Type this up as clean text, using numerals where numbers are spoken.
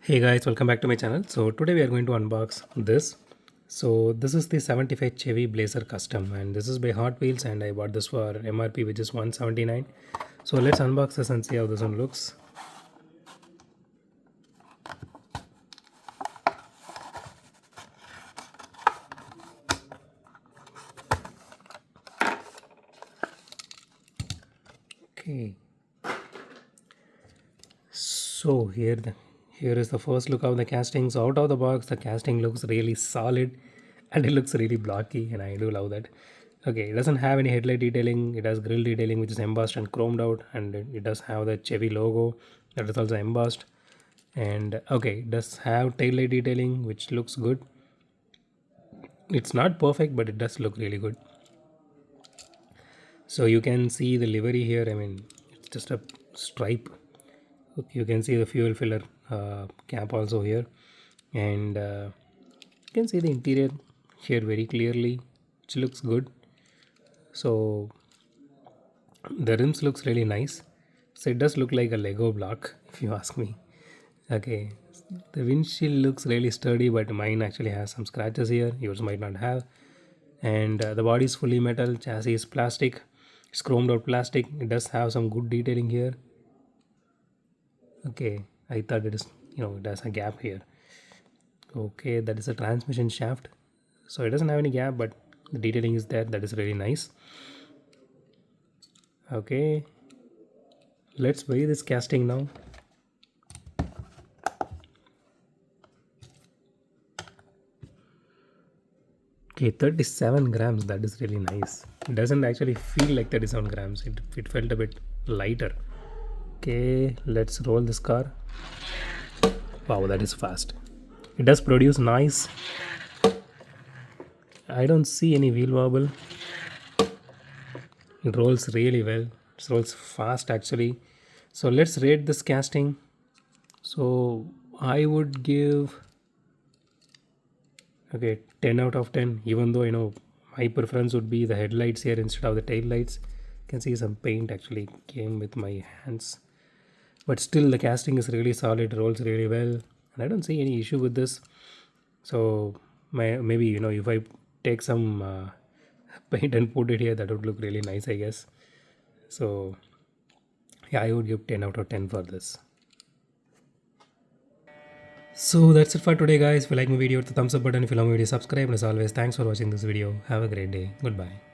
Hey guys, welcome back to my channel. So today we are going to unbox this. So this is the 75 Chevy Blazer Custom and this is by Hot Wheels and I bought this for MRP which is 179. So let's unbox this and see how this one looks. Okay. So here is the first look of the casting. So out of the box the casting looks really solid and it looks really blocky and I do love that. Okay, it doesn't have any headlight detailing. It has grille detailing which is embossed and chromed out, and it does have the Chevy logo that is also embossed. And okay, it does have tail light detailing which looks good. It's not perfect but it does look really good. So you can see the livery here. I mean, it's just a stripe. You can see the fuel filler cap also here, and you can see the interior here very clearly, which looks good. So the rims looks really nice. So it does look like a Lego block if you ask me. Okay, the windshield looks really sturdy, but mine actually has some scratches here. Yours might not have. And the body is fully metal, chassis is plastic. It's chromed out plastic. It does have some good detailing here. Okay, I thought it is, it has a gap here. Okay, that is a transmission shaft. So it doesn't have any gap, but the detailing is there. That is really nice. Okay, let's weigh this casting now. Okay, 37 grams. That is really nice. It doesn't actually feel like 37 grams. It felt a bit lighter. Okay, let's roll this car. Wow, that is fast. It does produce noise. I don't see any wheel wobble. It rolls really well. It rolls fast actually. So let's rate this casting. So I would give, okay, 10 out of 10, even though my preference would be the headlights here instead of the tail lights. You can see some paint actually came with my hands, but still the casting is really solid, rolls really well, and I don't see any issue with this. So maybe if I take some paint and put it here, that would look really nice, I guess. So yeah, I would give 10 out of 10 for this. So that's it for today guys. If you like my video, hit the thumbs up button. If you love my video, subscribe, and as always, thanks for watching this video. Have a great day. Goodbye.